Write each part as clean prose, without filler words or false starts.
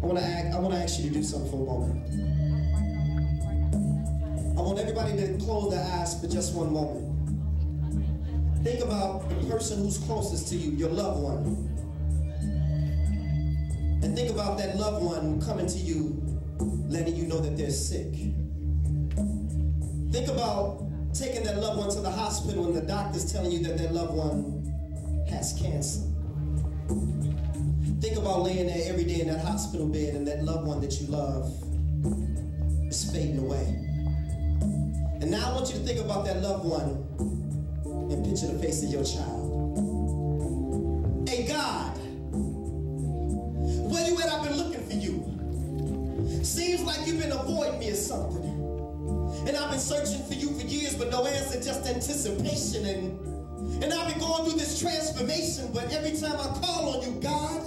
I want to ask you to do something for a moment. I want everybody to close their eyes for just one moment. Think about the person who's closest to you, your loved one. And think about that loved one coming to you, letting you know that they're sick. Think about taking that loved one to the hospital and the doctor's telling you that that loved one has cancer. Think about laying there every day in that hospital bed and that loved one that you love is fading away. And now I want you to think about that loved one and picture the face of your child. Hey God, where you at? I've been looking for you. Seems like you've been avoiding me or something. And I've been searching for you for years, but no answer, just anticipation. And I've been going through this transformation, but every time I call on you, God,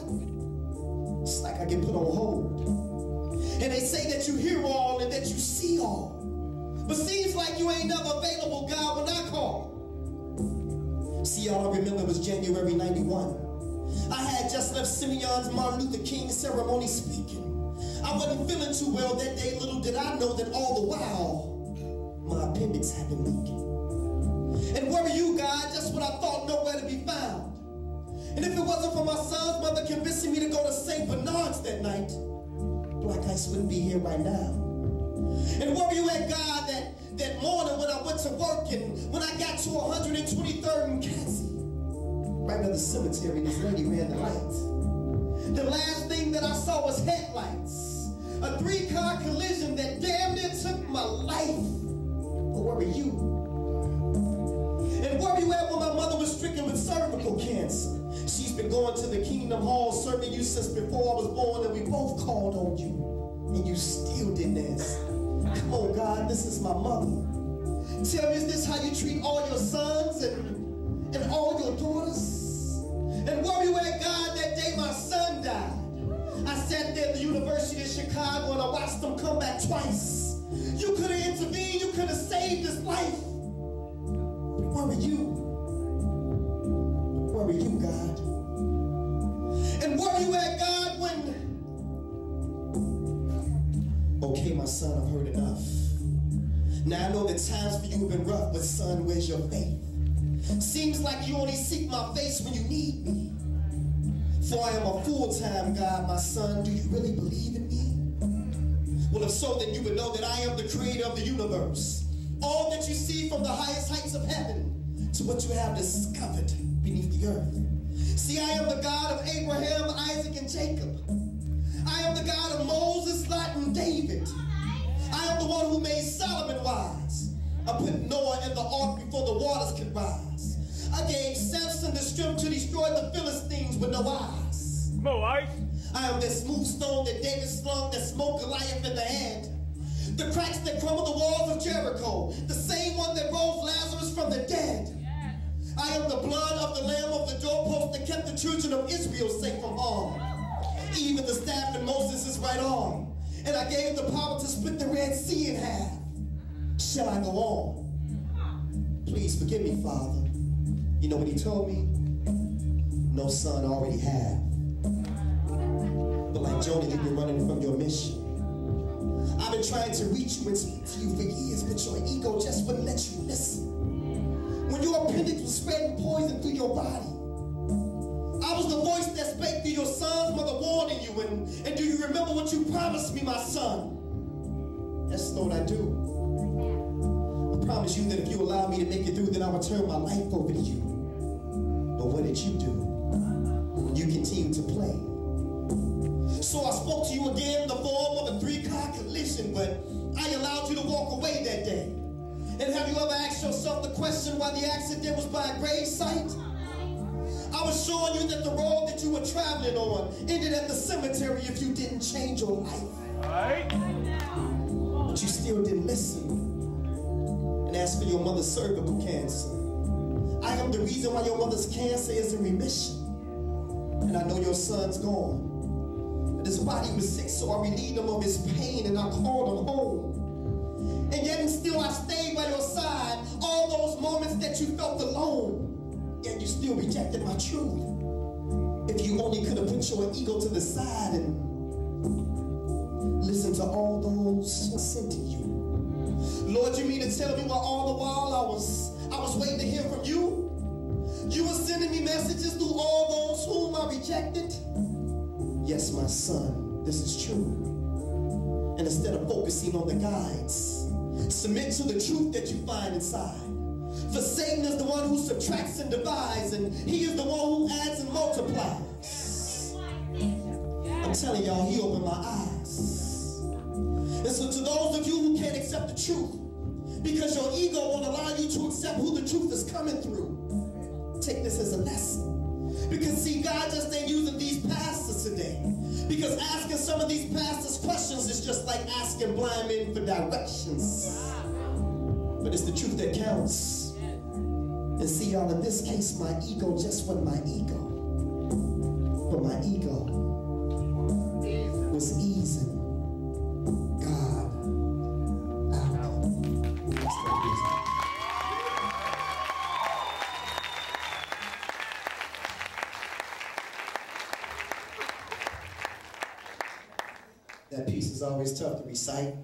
it's like I get put on hold. And they say that you hear all and that you see all. But seems like you ain't never available, God, when I call. See, all I remember was January '91. I had just left Simeon's Martin Luther King ceremony speaking. I wasn't feeling too well that day. Little did I know that all the while, my appendix had been leaking. And where were you, God? Just when I thought nowhere to be found. And if it wasn't for my son's mother convincing me to go to St. Bernard's that night, Blaq Ice wouldn't be here right now. And where were you at, God, that morning when I went to work and when I got to 123rd and Cassie? Right by the cemetery, this lady ran the lights. The last thing that I saw was headlights. A 3-car collision that damn near took my life. But where were you? And where were you at when my mother was stricken with cervical cancer? She's been going to the Kingdom Hall serving you since before I was born, and we both called on you, and you still didn't answer. Come on, God, this is my mother. Tell me, is this how you treat all your sons and all your daughters? And where were you at, God, that day my son died? I sat there at the University of Chicago and I watched them come back twice. You could have intervened, you could have saved his life. But where were you? Where were you, God? And where were you at, God, when... Okay, my son, I've heard enough. Now I know that times for you have been rough, but son, where's your faith? Seems like you only seek my face when you need me. For I am a full-time God, my son. Do you really believe in me? Well, if so, then you would know that I am the creator of the universe. All that you see from the highest heights of heaven to what you have discovered beneath the earth. See, I am the God of Abraham, Isaac, and Jacob. I am the God of Moses, Lot, and David. I am the one who made Solomon wise. I put Noah in the ark before the waters could rise. I gave Samson the strength to destroy the Philistines with no eyes. No eyes? I am that smooth stone that David slung that smote Goliath in the hand. The cracks that crumble the walls of Jericho. The same one that rose Lazarus from the dead. I am the blood of the lamb of the doorpost that kept the children of Israel safe from harm. Even the staff in Moses' right arm. And I gave the power to split the Red Sea in half. Shall I go on? Please forgive me, Father. You know what he told me? No, son, I already have. But like Jonah, you've been running from your mission. I've been trying to reach you and speak to you for years, but your ego just wouldn't let you listen. When your appendix was spreading poison through your body, I was the voice that spake through your son's mother warning you. And do you remember what you promised me, my son? That's what I do. I promise you that if you allow me to make it through, then I will turn my life over to you. But what did you do? You continue to play. So I spoke to you again in the form of a 3-car collision, but I allowed you to walk away that day. And have you ever asked yourself the question why the accident was by a grave site? I was showing you that the road that you were traveling on ended at the cemetery if you didn't change your life. Right. But you still didn't listen. And as for your mother's cervical cancer, I am the reason why your mother's cancer is in remission. And I know your son's gone. But his body was sick, so I relieved him of his pain and I called him home. And yet and still I stayed by your side all those moments that you felt alone. Yet you still rejected my truth. If you only could have put your ego to the side and listen to all those sent to you. Lord, you mean to tell me while all the while I was waiting to hear from you? You were sending me messages through all those whom I rejected? Yes, my son, this is true. And instead of focusing on the guides, submit to the truth that you find inside. For Satan is the one who subtracts and divides, and he is the one who adds and multiplies. I'm telling y'all, he opened my eyes. And so to those of you who can't accept the truth, because your ego won't allow you to accept who the truth is coming through, take this as a lesson. Because see, God just ain't using these pastors today. Because asking some of these pastors questions is just like asking blind men for directions. But it's the truth that counts. And see, y'all, in this case, my ego just wasn't my ego. But my ego was easing God out. That piece is always tough to recite.